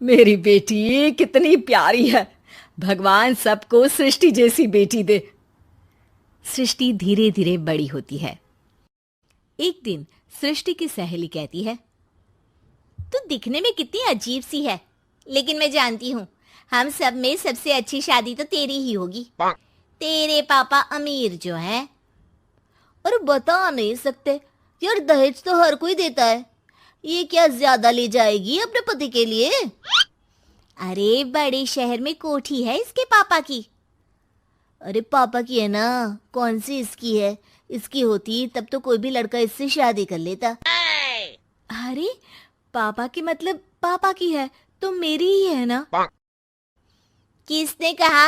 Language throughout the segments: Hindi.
मेरी बेटी कितनी प्यारी है। भगवान सबको सृष्टि जैसी बेटी दे। सृष्टि धीरे धीरे बड़ी होती है। एक दिन सृष्टि की सहेली कहती है, तू दिखने में कितनी अजीब सी है, लेकिन मैं जानती हूँ हम सब में सबसे अच्छी शादी तो तेरी ही होगी। तेरे पापा अमीर जो हैं। और बता नहीं सकते यार, दहेज तो हर कोई देता है, ये क्या ज्यादा ले जाएगी अपने पति के लिए? अरे बड़े शहर में कोठी है इसके पापा की। अरे पापा की है ना, कौन सी इसकी है? इसकी होती तब तो कोई भी लड़का इससे शादी कर लेता। अरे पापा की मतलब पापा की है तो मेरी ही है ना? किसने कहा?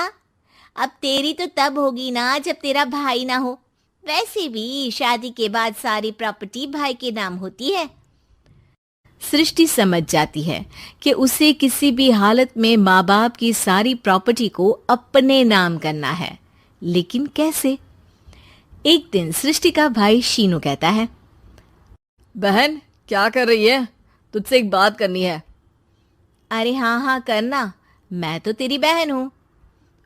अब तेरी तो तब होगी ना जब तेरा भाई ना हो। वैसे भी शादी के बाद सारी प्रॉपर्टी भाई के नाम होती है। सृष्टि समझ जाती है कि उसे किसी भी हालत में माँ बाप की सारी प्रॉपर्टी को अपने नाम करना है, लेकिन कैसे? एक दिन सृष्टि का भाई शीनू कहता है, बहन क्या कर रही है? तुझसे एक बात करनी है। अरे हाँ हाँ करना, मैं तो तेरी बहन हूँ।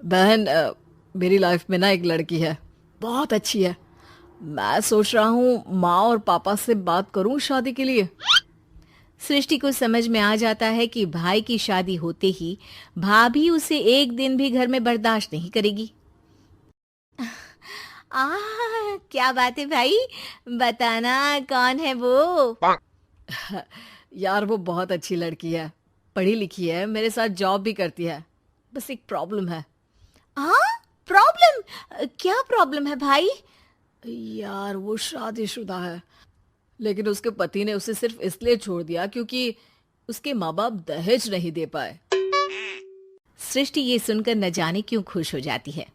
बहन मेरी लाइफ में ना एक लड़की है, बहुत अच्छी है। मैं सोच रहा हूँ माँ और पापा से बात करूँ शादी के लिए। सृष्टि को समझ में आ जाता है कि भाई की शादी होते ही भाभी उसे एक दिन भी घर में बर्दाश्त नहीं करेगी। क्या बात है भाई, बताना कौन है वो? यार वो बहुत अच्छी लड़की है, पढ़ी लिखी है, मेरे साथ जॉब भी करती है। बस एक प्रॉब्लम है। प्रॉब्लम? क्या प्रॉब्लम है भाई? यार वो शादीशुदा है, लेकिन उसके पति ने उसे सिर्फ इसलिए छोड़ दिया क्योंकि उसके माँ बाप दहेज नहीं दे पाए। सृष्टि ये सुनकर न जाने क्यों खुश हो जाती है।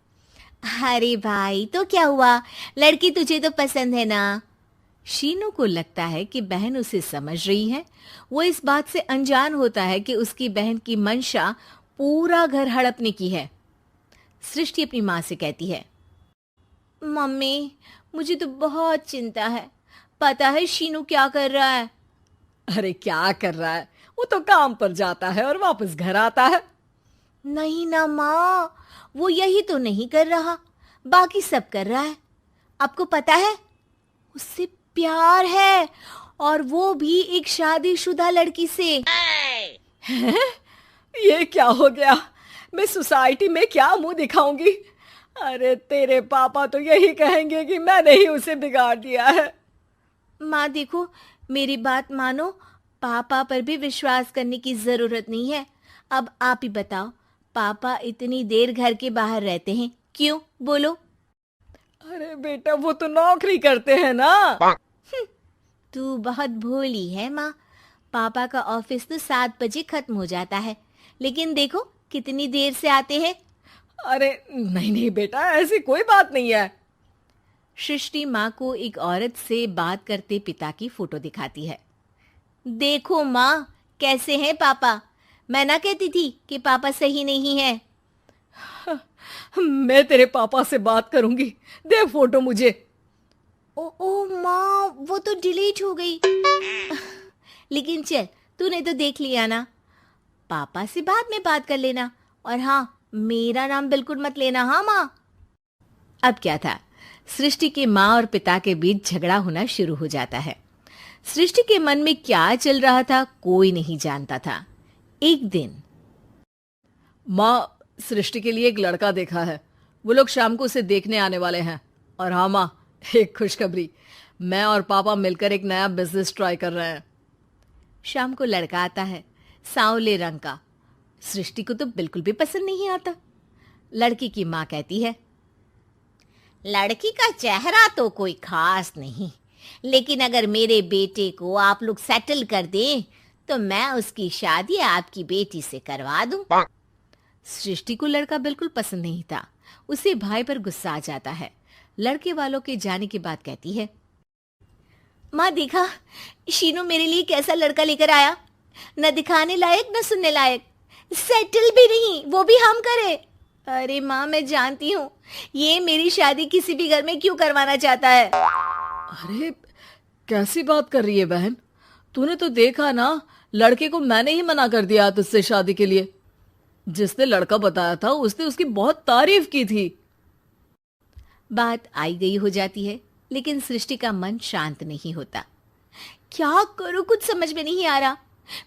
अरे भाई तो क्या हुआ, लड़की तुझे तो पसंद है ना? शीनू को लगता है कि बहन उसे समझ रही है। वो इस बात से अनजान होता है कि उसकी बहन की मंशा पूरा घर हड़पने की है। सृष्टि अपनी माँ से कहती है, मम्मी मुझे तो बहुत चिंता है। पता है शीनू क्या कर रहा है? अरे क्या कर रहा है? वो तो काम पर जाता है और वापस घर आता है। नहीं ना माँ, वो यही तो नहीं कर रहा, बाकी सब कर रहा है। आपको पता है उससे प्यार है, और वो भी एक शादीशुदा लड़की से। ये क्या हो गया? मैं सोसाइटी में क्या मुंह दिखाऊंगी? अरे तेरे पापा तो यही कहेंगे कि मैंने ही उसे बिगाड़ दिया है। माँ देखो, मेरी बात मानो, पापा पर भी विश्वास करने की जरूरत नहीं है। अब आप ही बताओ, पापा इतनी देर घर के बाहर रहते हैं क्यों? बोलो। अरे बेटा वो तो नौकरी करते हैं ना। तू बहुत भोली है माँ। पापा का ऑफिस तो 7 बजे खत्म हो जाता है, लेकिन देखो कितनी देर से आते हैं। अरे नहीं नहीं बेटा, ऐसी कोई बात नहीं है। सृष्टि माँ को एक औरत से बात करते पिता की फोटो दिखाती है। देखो माँ, कैसे हैं पापा? मैं ना कहती थी कि पापा सही नहीं है। मैं तेरे पापा से बात करूंगी, दे फोटो मुझे। ओ माँ, वो तो डिलीट हो गई। लेकिन चल, तूने तो देख लिया ना। पापा से बाद में बात कर लेना, और हाँ, मेरा नाम बिल्कुल मत लेना। हाँ माँ। अब क्या था, सृष्टि के माँ और पिता के बीच झगड़ा होना शुरू हो जाता है। सृष्टि के मन में क्या चल रहा था कोई नहीं जानता था। एक दिन, माँ सृष्टि के लिए एक लड़का देखा है, वो लोग शाम को उसे देखने आने वाले हैं। और हाँ माँ, एक खुशखबरी, मैं और पापा मिलकर एक नया बिजनेस ट्राई कर रहे हैं। शाम को लड़का आता है, सांवले रंग का। सृष्टि को तो बिल्कुल भी पसंद नहीं आता। लड़की की माँ कहती है, लड़की का चेहरा तो कोई खास नहीं, लेकिन अगर मेरे बेटे को आप लोग सेटल कर दें तो मैं उसकी शादी आपकी बेटी से करवा दूं। सृष्टि को लड़का बिल्कुल पसंद नहीं था। उसे भाई पर गुस्सा आ जाता है। लड़के वालों के जाने के बाद कहती है, माँ देखा शीनू मेरे लिए कैसा लड़का लेकर आया, न दिखाने लायक न सुनने लायक, सेटल भी नहीं, वो भी हम करे। अरे माँ मैं जानती हूँ ये मेरी शादी किसी भी घर में क्यों करवाना चाहता है। अरे कैसी बात कर रही है बहन? तूने तो देखा ना, लड़के को मैंने ही मना कर दिया तुझसे शादी के लिए। जिसने लड़का बताया था उसने उसकी बहुत तारीफ की थी। बात आई गई हो जाती है, लेकिन सृष्टि का मन शांत नहीं होता। क्या करूं, कुछ समझ में नहीं आ रहा।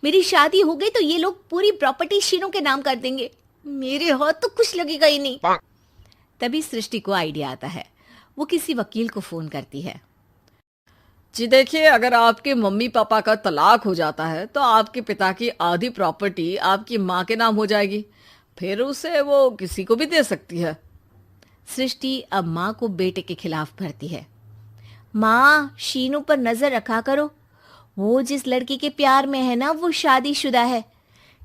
मेरी शादी हो गई तो ये लोग पूरी प्रॉपर्टी शीनों के नाम कर देंगे, मेरे हाथ तो कुछ लगेगा ही नहीं। तभी सृष्टि को आइडिया आता है। वो किसी वकील को फोन करती है। जी देखिए, अगर आपके मम्मी पापा का तलाक हो जाता है तो आपके पिता की आधी प्रॉपर्टी आपकी माँ के नाम हो जाएगी, फिर उसे वो किसी को भी दे सकती है। सृष्टि अब माँ को बेटे के खिलाफ भरती है। माँ, शीनू पर नजर रखा करो, वो जिस लड़की के प्यार में है ना वो शादीशुदा है।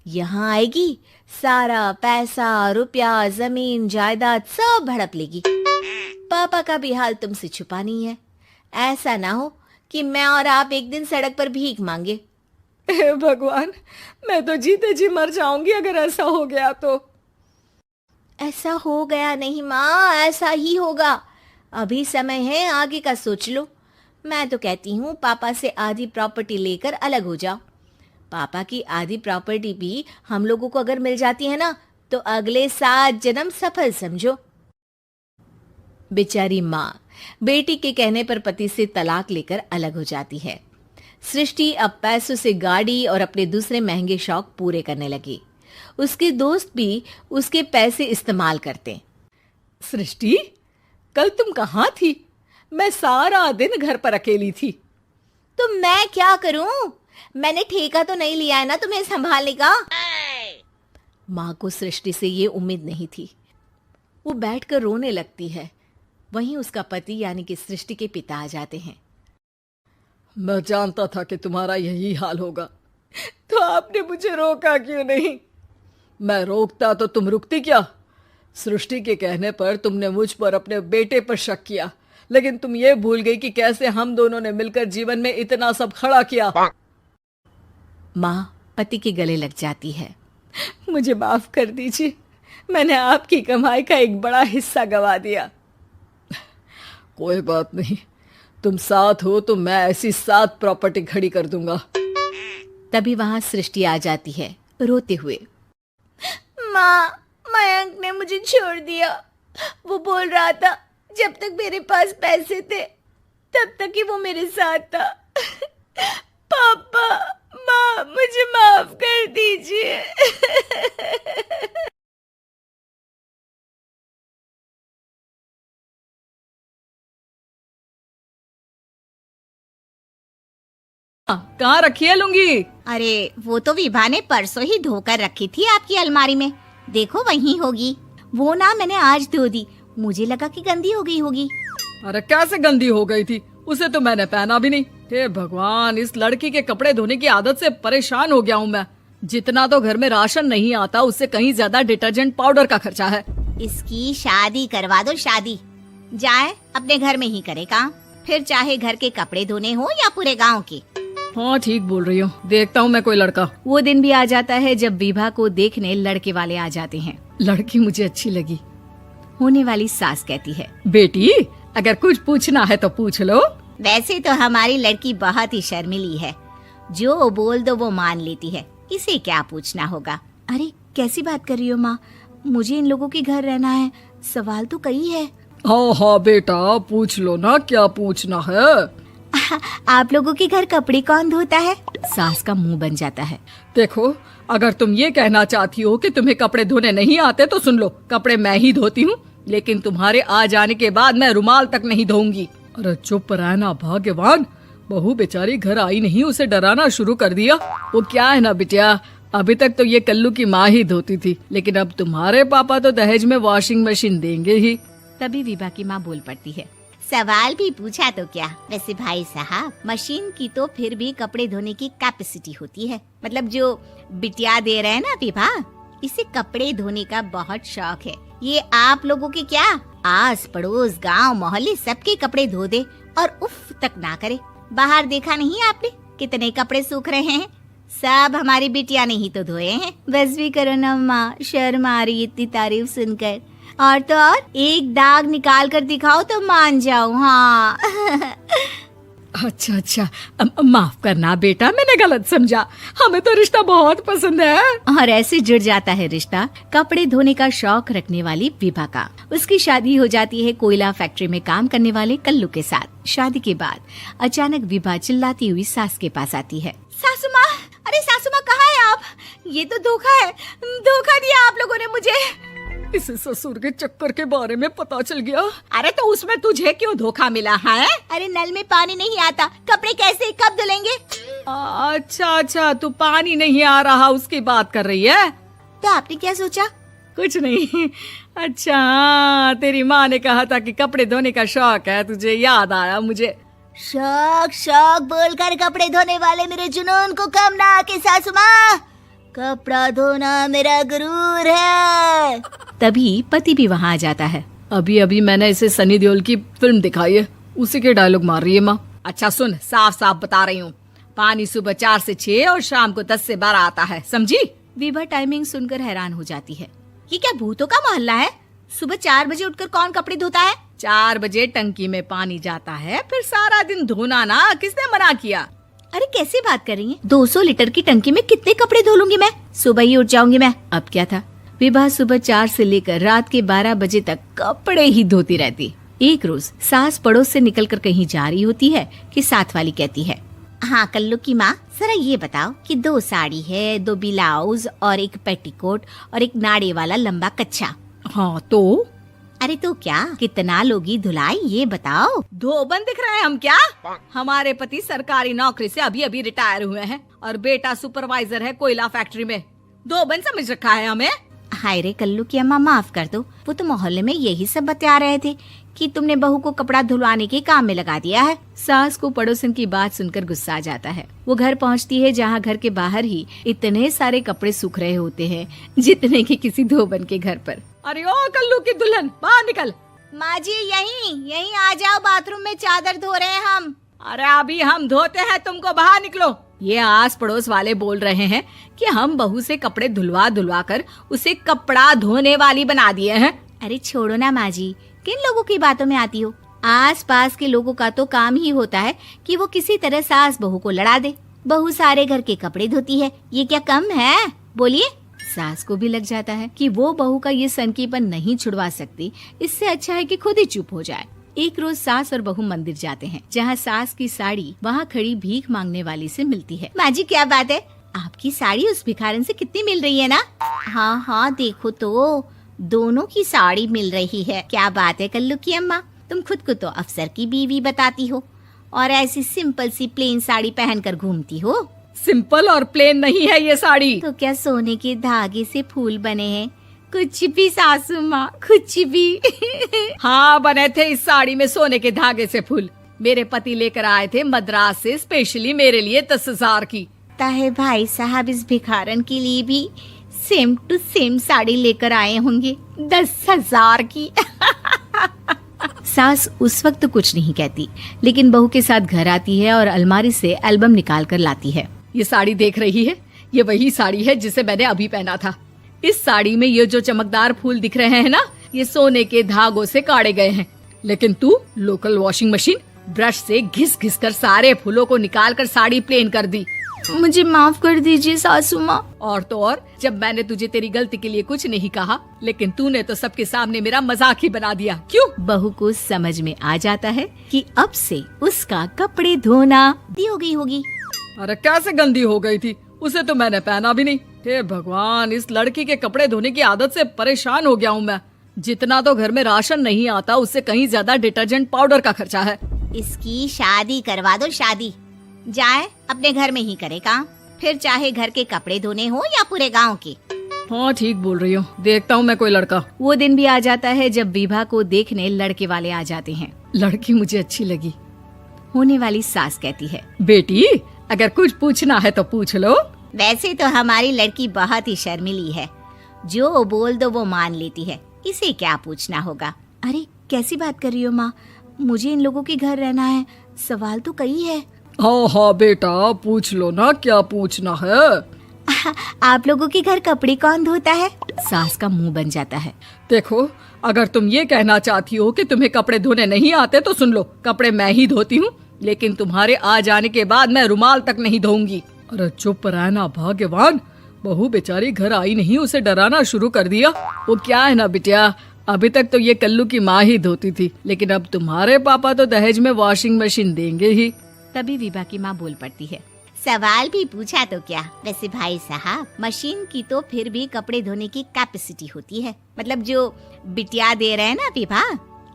यहाँ आएगी, सारा पैसा रुपया जमीन जायदाद सब हड़प लेगी। पापा का भी हाल तुमसे छुपा नहीं है। ऐसा ना हो कि मैं और आप एक दिन सड़क पर भीख मांगे। हे भगवान, मैं तो जीते जी मर जाऊंगी अगर ऐसा हो गया तो। ऐसा हो गया नहीं माँ, ऐसा ही होगा। अभी समय है, आगे का सोच लो। मैं तो कहती हूँ पापा से आधी प्रॉपर्टी लेकर अलग हो जाओ। पापा की आधी प्रॉपर्टी भी हम लोगों को अगर मिल जाती है ना तो अगले 7 जन्म सफल समझो। बेचारी माँ बेटी के कहने पर पति से तलाक लेकर अलग हो जाती है। सृष्टि अब पैसों से गाड़ी और अपने दूसरे महंगे शौक पूरे करने लगी। उसके दोस्त भी उसके पैसे इस्तेमाल करते। सृष्टि, कल तुम कहाँ थी? मैं सारा दिन घर पर अकेली थी। तो मैं क्या करूं? मैंने ठेका तो नहीं लिया है ना तुम्हें संभालने का। माँ को सृष्टि से ये उम्मीद नहीं थी। वो बैठकर रोने लगती है। वहीं उसका पति यानी कि सृष्टि के पिता आ जाते हैं। मैं जानता था कि तुम्हारा यही हाल होगा, तो आपने मुझे रोका क्यों नहीं? मैं रोकता तो तुम रुकती क्या? सृष्टि के कहने पर तुमने मुझ पर अपने बेटे पर शक किया, लेकिन तुम ये भूल गई कि कैसे हम दोनों ने मिलकर जीवन में इतना सब खड़ा किया। माँ पति के गले लग जाती है। मुझे माफ कर दीजिए, मैंने आपकी कमाई का एक बड़ा हिस्सा गवा दिया। कोई बात नहीं, तुम साथ हो तो मैं ऐसी 7 प्रॉपर्टी खड़ी कर दूंगा। तभी वहां सृष्टि आ जाती है रोते हुए। माँ, मयंक ने मुझे छोड़ दिया। वो बोल रहा था जब तक मेरे पास पैसे थे तब तक ही वो मेरे साथ था। पापा, माँ, मुझे माफ कर दीजिए। कहाँ रखी है लुंगी? अरे वो तो विभा ने परसों ही धोकर रखी थी आपकी अलमारी में, देखो वहीं होगी। वो ना मैंने आज धो दी, मुझे लगा कि गंदी हो गई होगी। अरे कैसे गंदी हो गई थी? उसे तो मैंने पहना भी नहीं। हे भगवान, इस लड़की के कपड़े धोने की आदत से परेशान हो गया हूँ मैं। जितना तो घर में राशन नहीं आता उससे कहीं ज्यादा डिटर्जेंट पाउडर का खर्चा है। इसकी शादी करवा दो, शादी। जाए अपने घर में ही करे काम, फिर चाहे घर के कपड़े धोने हो या पूरे गांव के। हाँ ठीक बोल रही हूँ, देखता हूँ मैं कोई लड़का। वो दिन भी आ जाता है जब विभा को देखने लड़के वाले आ जाते हैं। लड़की मुझे अच्छी लगी। होने वाली सास कहती है, बेटी अगर कुछ पूछना है तो पूछ लो। वैसे तो हमारी लड़की बहुत ही शर्मीली है, जो बोल दो वो मान लेती है, इसे क्या पूछना होगा। अरे कैसी बात कर रही हो माँ, मुझे इन लोगों के घर रहना है, सवाल तो कई है। हाँ हाँ बेटा, पूछ लो ना, क्या पूछना है। आप लोगों के घर कपड़े कौन धोता है? सास का मुंह बन जाता है। देखो, अगर तुम ये कहना चाहती हो कि तुम्हें कपड़े धोने नहीं आते तो सुन लो, कपड़े मैं ही धोती हूँ, लेकिन तुम्हारे आ जाने के बाद मैं रुमाल तक नहीं धोऊंगी। अरे चुप रहना भाग्यवान, बहू बेचारी घर आई नहीं, उसे डराना शुरू कर दिया। वो क्या है ना बिटिया, अभी तक तो ये कल्लू की माँ ही धोती थी, लेकिन अब तुम्हारे पापा तो दहेज में वॉशिंग मशीन देंगे ही। तभी विभा की माँ बोल पड़ती है, सवाल भी पूछा तो क्या। वैसे भाई साहब, मशीन की तो फिर भी कपड़े धोने की कैपेसिटी होती है। मतलब जो बिटिया दे रहे हैं ना विभा, इसे कपड़े धोने का बहुत शौक है। ये आप लोगों के क्या, आस पड़ोस गांव मोहल्ले सबके कपड़े धो दे और उफ तक ना करे। बाहर देखा नहीं आपने कितने कपड़े सूख रहे हैं, सब हमारी बिटिया ने ही तो धोए हैं। बस भी करो ना माँ, शर्म आ रही इतनी तारीफ सुनकर। और तो और एक दाग निकाल कर दिखाओ तो मान जाऊं। हाँ अच्छा अच्छा, माफ करना बेटा, मैंने गलत समझा। हमें तो रिश्ता बहुत पसंद है। और ऐसे जुड़ जाता है रिश्ता कपड़े धोने का शौक रखने वाली विभा का। उसकी शादी हो जाती है कोयला फैक्ट्री में काम करने वाले कल्लू के साथ। शादी के बाद अचानक विभा चिल्लाती हुई सास के पास आती है। सासू माँ, अरे सासू माँ कहाँ है आप? ये तो धोखा है, धोखा दिया आप लोगों ने मुझे। इसे ससुर के चक्कर के बारे में पता चल गया। अरे तो उसमें तुझे क्यों धोखा मिला है? अरे नल में पानी नहीं आता, कपड़े कैसे कब धुलेंगे? अच्छा अच्छा, तू पानी नहीं आ रहा उसकी बात कर रही है। तो आपने क्या सोचा? कुछ नहीं। अच्छा हाँ, तेरी माँ ने कहा था कि कपड़े धोने का शौक है तुझे, याद आया मुझे। शौक शौक बोलकर कपड़े धोने वाले मेरे जुनून को कम ना आके सासू माँ, कपड़ा धोना मेरा गुरूर है। तभी पति भी वहाँ आ जाता है। अभी अभी मैंने इसे सनी देओल की फिल्म दिखाई है, उसी के डायलॉग मार रही है माँ। अच्छा सुन, साफ साफ बता रही हूँ, पानी सुबह 4 से 6 और शाम को 10 से 12 आता है, समझी? विभा टाइमिंग सुनकर हैरान हो जाती है। ये क्या भूतों का मोहल्ला है? सुबह 4 बजे उठकर कौन कपड़े धोता है? 4 बजे टंकी में पानी जाता है, फिर सारा दिन धोना ना, किसने मना किया? अरे कैसी बात कर रही हैं? 200 लीटर की टंकी में कितने कपड़े धो लूंगी मैं? सुबह ही उठ जाऊंगी मैं। अब क्या था, विभा सुबह 4 से लेकर रात के 12 बजे तक कपड़े ही धोती रहती। एक रोज सास पड़ोस से निकलकर कहीं जा रही होती है कि साथ वाली कहती है, हाँ कल्लू की माँ, जरा ये बताओ कि 2 साड़ी है, 2 ब्लाउज और एक पेटीकोट और एक नाड़े वाला लंबा कच्छा। हाँ तो? अरे तो क्या, कितना लोगी धुलाई ये बताओ। धोबन दिख रहे हैं हम क्या? हमारे पति सरकारी नौकरी से अभी अभी रिटायर हुए हैं और बेटा सुपरवाइजर है कोयला फैक्ट्री में। धोबन समझ रखा है हमें? हाय रे कल्लू की अम्मा, माफ कर दो, वो तो मोहल्ले में यही सब बता रहे थे कि तुमने बहू को कपड़ा धुलवाने के काम में लगा दिया है। सास को पड़ोसन की बात सुनकर गुस्सा आ जाता है। वो घर पहुंचती है जहां घर के बाहर ही इतने सारे कपड़े सूख रहे होते हैं जितने कि किसी धोबन के घर पर। अरे ओ कल्लू की दुल्हन, बाहर निकल। माँ जी यहीं आ जाओ, बाथरूम में चादर धो रहे हैं हम। अरे अभी हम धोते हैं, तुमको बाहर निकलो। ये आस पड़ोस वाले बोल रहे हैं कि हम बहू से कपड़े धुलवा कर उसे कपड़ा धोने वाली बना दिए हैं। अरे छोड़ो ना माँ जी, किन लोगों की बातों में आती हो? आस पास के लोगों का तो काम ही होता है कि वो किसी तरह सास बहू को लड़ा दे। बहू सारे घर के कपड़े धोती है, ये क्या कम है? बोलिए। सास को भी लग जाता है कि वो बहू का ये सनकीपन नहीं छुड़वा सकती, इससे अच्छा है कि खुद ही चुप हो जाए। एक रोज सास और बहू मंदिर जाते हैं, जहाँ सास की साड़ी वहाँ खड़ी भीख मांगने वाली से मिलती है। माँ जी क्या बात है, आपकी साड़ी उस भिखारन से कितनी मिल रही है ना? हाँ देखो तो, दोनों की साड़ी मिल रही है। क्या बात है कल्लू की अम्मा, तुम खुद को तो अफसर की बीवी बताती हो और ऐसी सिंपल सी प्लेन साड़ी पहनकर घूमती हो। सिंपल और प्लेन नहीं है ये साड़ी। तो क्या सोने के धागे से फूल बने हैं? कुछ भी सासू माँ, कुछ भी। हाँ बने थे इस साड़ी में सोने के धागे से फूल। मेरे पति लेकर आए थे मद्रास से स्पेशली मेरे लिए 10,000 की। ताहे भाई साहब इस भिखारन के लिए भी सेम टू सेम साड़ी लेकर आए होंगे 10,000 की। सास उस वक्त कुछ नहीं कहती, लेकिन बहू के साथ घर आती है और अलमारी से एल्बम निकाल कर लाती है। ये साड़ी देख रही है, ये वही साड़ी है जिसे मैंने अभी पहना था। इस साड़ी में ये जो चमकदार फूल दिख रहे हैं ना, ये सोने के धागों से काटे गए हैं। लेकिन तू लोकल वॉशिंग मशीन ब्रश से घिस घिस कर सारे फूलों को निकाल कर साड़ी प्लेन कर दी। मुझे माफ कर दीजिए सासू माँ। और तो और, जब मैंने तुझे तेरी गलती के लिए कुछ नहीं कहा, लेकिन तूने तो सबके सामने मेरा मजाक ही बना दिया। क्यों? बहू को समझ में आ जाता है कि अब से उसका कपड़े धोना दी हो गई होगी। अरे कैसे गंदी हो गई थी, उसे तो मैंने पहना भी नहीं। हे भगवान, इस लड़की के कपड़े धोने की आदत से परेशान हो गया हूँ मैं। जितना तो घर में राशन नहीं आता, उससे कहीं ज्यादा डिटर्जेंट पाउडर का खर्चा है। इसकी शादी करवा दो, शादी। जाए अपने घर में ही करे काम, फिर चाहे घर के कपड़े धोने हो या पूरे गांव के। हाँ ठीक बोल रही हो, देखता हूँ मैं कोई लड़का। वो दिन भी आ जाता है जब विभा को देखने लड़के वाले आ जाते हैं। लड़की मुझे अच्छी लगी। होने वाली सास कहती है, बेटी अगर कुछ पूछना है तो पूछ लो। वैसे तो हमारी लड़की बहुत ही शर्मिली है, जो बोल दो वो मान लेती है, इसे क्या पूछना होगा। अरे कैसी बात कर रही हो माँ, मुझे इन लोगों के घर रहना है, सवाल तो कई है। हाँ हाँ बेटा, पूछ लो ना, क्या पूछना है। आप लोगों के घर कपड़े कौन धोता है? सास का मुंह बन जाता है। देखो, अगर तुम ये कहना चाहती हो कि तुम्हें कपड़े धोने नहीं आते तो सुन लो, कपड़े मैं ही धोती हूँ। लेकिन तुम्हारे आ जाने के बाद मैं रुमाल तक नहीं धोऊंगी। अरे चुप रहना भाग्यवान, बहू बेचारी घर आई नहीं, उसे डराना शुरू कर दिया। वो क्या है ना बिटिया, अभी तक तो ये कल्लू की माँ ही धोती थी, लेकिन अब तुम्हारे पापा तो दहेज में वॉशिंग मशीन देंगे ही। तभी विभा की माँ बोल पड़ती है। सवाल भी पूछा तो क्या, वैसे भाई साहब मशीन की तो फिर भी कपड़े धोने की कैपेसिटी होती है। मतलब जो बिटिया दे रहे हैं ना विभा,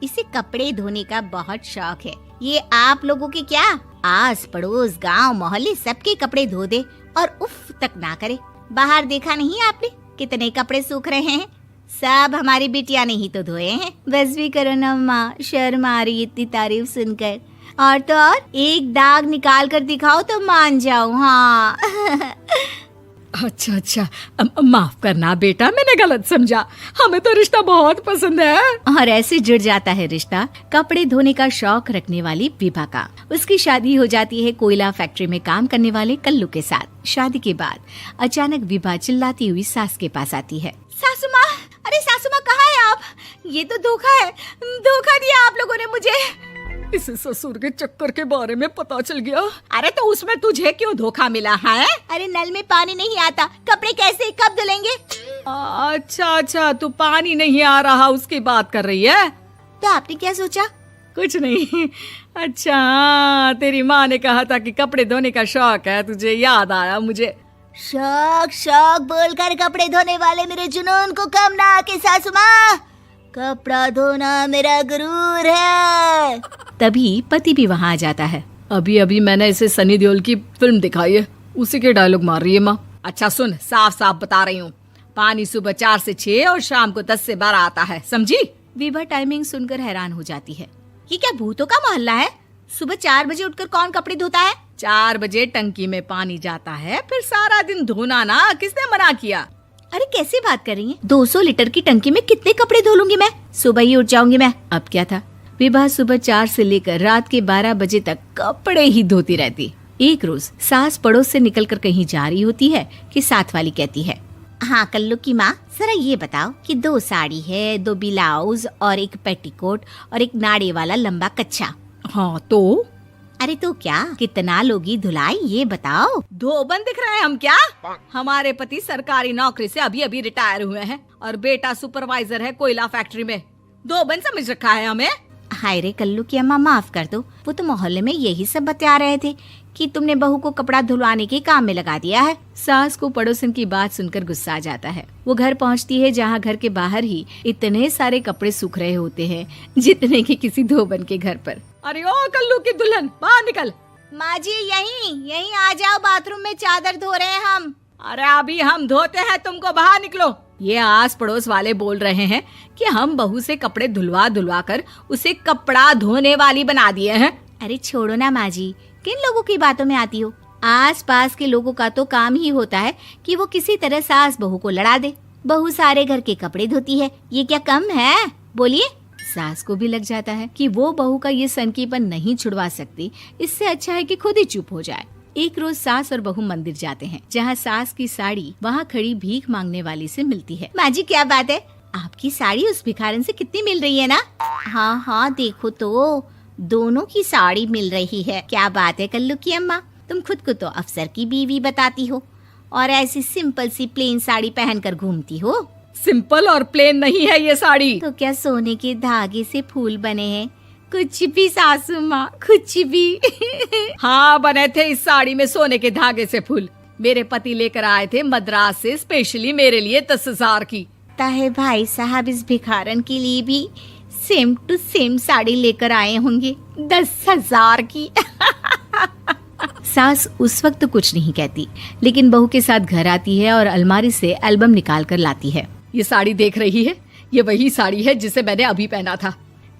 इसे कपड़े धोने का बहुत शौक है। ये आप लोगों के क्या आस पड़ोस गांव मोहल्ले सबके कपड़े धो दे और उफ तक ना करे। बाहर देखा नहीं आपने कितने कपड़े सूख रहे हैं, सब हमारी बिटिया ने ही तो धोए हैं। बस भी करो ना माँ, शर्म आ रही इतनी तारीफ सुनकर। और तो और एक दाग निकाल कर दिखाओ तो मान जाओ। हाँ अच्छा, माफ करना बेटा, मैंने गलत समझा। हमें तो रिश्ता बहुत पसंद है। और ऐसे जुड़ जाता है रिश्ता कपड़े धोने का शौक रखने वाली विभा का। उसकी शादी हो जाती है कोयला फैक्ट्री में काम करने वाले कल्लू के साथ। शादी के बाद अचानक विभा चिल्लाती हुई सास के पास आती है। सासू माँ, अरे सासू माँ कहाँ है आप? ये तो धोखा है, धोखा दिया आप लोगों ने मुझे। इसे ससुर के चक्कर के बारे में पता चल गया। अरे तो उसमें तुझे क्यों धोखा मिला है? अरे नल में पानी नहीं आता, कपड़े कैसे कब धुलेंगे? अच्छा, तू पानी नहीं आ रहा उसकी बात कर रही है। तो आपने क्या सोचा? कुछ नहीं। अच्छा, तेरी माँ ने कहा था कि कपड़े धोने का शौक है तुझे, याद आया मुझे। शौक बोलकर कपड़े धोने वाले मेरे जुनून को कम ना आके सासू माँ, कपड़ा धोना मेरा गुरूर है। तभी पति भी वहाँ आ जाता है। अभी मैंने इसे सनी देओल की फिल्म दिखाई है, उसी के डायलॉग मार रही है माँ। अच्छा सुन, साफ बता रही हूँ, पानी सुबह 4 से 6 और शाम को 10 से 12 आता है, समझी? विभा टाइमिंग सुनकर हैरान हो जाती है। ये क्या भूतों का मोहल्ला है? सुबह 4 बजे उठकर कौन कपड़े धोता है? 4 बजे टंकी में पानी जाता है, फिर सारा दिन धोना ना, किसने मना किया? अरे कैसे बात कर रही हैं? 200 लीटर की टंकी में कितने कपड़े धो लूंगी मैं? सुबह ही उठ जाऊंगी मैं। अब क्या था, विभा सुबह 4 से लेकर रात के 12 बजे तक कपड़े ही धोती रहती। एक रोज सास पड़ोस से निकलकर कहीं जा रही होती है कि साथ वाली कहती है, हाँ कल्लू की माँ, जरा ये बताओ कि 2 साड़ी है, 2 ब्लाउज और एक पेटीकोट और एक नाड़े वाला लंबा कच्छा। हाँ तो? अरे तो क्या, कितना लोगी धुलाई ये बताओ। धोबन दिख रहे हैं हम क्या? हमारे पति सरकारी नौकरी से अभी रिटायर हुए हैं और बेटा सुपरवाइजर है कोयला फैक्ट्री में। धोबन समझ रखा है हमें। हाय रे कल्लू की अम्मा, माफ कर दो, वो तो मोहल्ले में यही सब बता रहे थे कि तुमने बहू को कपड़ा धुलवाने के काम में लगा दिया है। सास को पड़ोसन की बात सुनकर गुस्सा आ जाता है। वो घर पहुंचती है जहां घर के बाहर ही इतने सारे कपड़े सूख रहे होते हैं जितने कि किसी धोबन के घर पर। अरे ओ कल्लू की दुल्हन, बाहर निकल। माँ जी यहीं आ जाओ, बाथरूम में चादर धो रहे हैं हम। अरे अभी हम धोते हैं, तुमको बाहर निकलो। ये आस पड़ोस वाले बोल रहे हैं कि हम बहू से कपड़े धुलवा कर उसे कपड़ा धोने वाली बना दिए हैं। अरे छोड़ो ना माँ जी, किन लोगों की बातों में आती हो? आस पास के लोगों का तो काम ही होता है कि वो किसी तरह सास बहू को लड़ा दे। बहू सारे घर के कपड़े धोती है, ये क्या कम है? बोलिए। सास को भी लग जाता है कि वो बहू का ये सनकीपन नहीं छुड़वा सकती, इससे अच्छा है कि खुद ही चुप हो जाए। एक रोज सास और बहू मंदिर जाते हैं, जहाँ सास की साड़ी वहाँ खड़ी भीख मांगने वाली से मिलती है। माँ जी क्या बात है, आपकी साड़ी उस भिखारन से कितनी मिल रही है ना? हाँ देखो तो दोनों की साड़ी मिल रही है। क्या बात है कल्लू की अम्मा, तुम खुद को तो अफसर की बीवी बताती हो और ऐसी सिंपल सी प्लेन साड़ी पहनकर घूमती हो। सिंपल और प्लेन नहीं है ये साड़ी। तो क्या सोने के धागे से फूल बने हैं? कुछ भी सासू माँ, कुछ भी। हाँ बने थे इस साड़ी में सोने के धागे से फूल। मेरे पति लेकर आए थे मद्रास से स्पेशली मेरे लिए 10,000 की। ताहे भाई साहब इस भिखारन के लिए भी सेम टू सेम साड़ी लेकर आए होंगे 10,000 की। सास उस वक्त तो कुछ नहीं कहती, लेकिन बहू के साथ घर आती है और अलमारी से एल्बम निकाल कर लाती है। ये साड़ी देख रही है, ये वही साड़ी है जिसे मैंने अभी पहना था।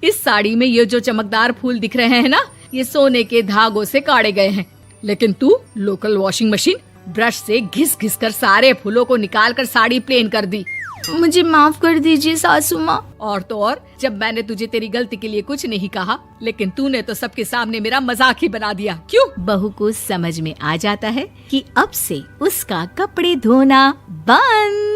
इस साड़ी में ये जो चमकदार फूल दिख रहे हैं ना, ये सोने के धागों से काढ़े गए हैं। लेकिन तू लोकल वॉशिंग मशीन ब्रश से घिस कर सारे फूलों को निकाल कर साड़ी प्लेन कर दी। मुझे माफ कर दीजिए सासू माँ। और तो और, जब मैंने तुझे तेरी गलती के लिए कुछ नहीं कहा, लेकिन तूने तो सबके सामने मेरा मजाक ही बना दिया। क्यों? बहू को समझ में आ जाता है कि अब से उसका कपड़े धोना बंद।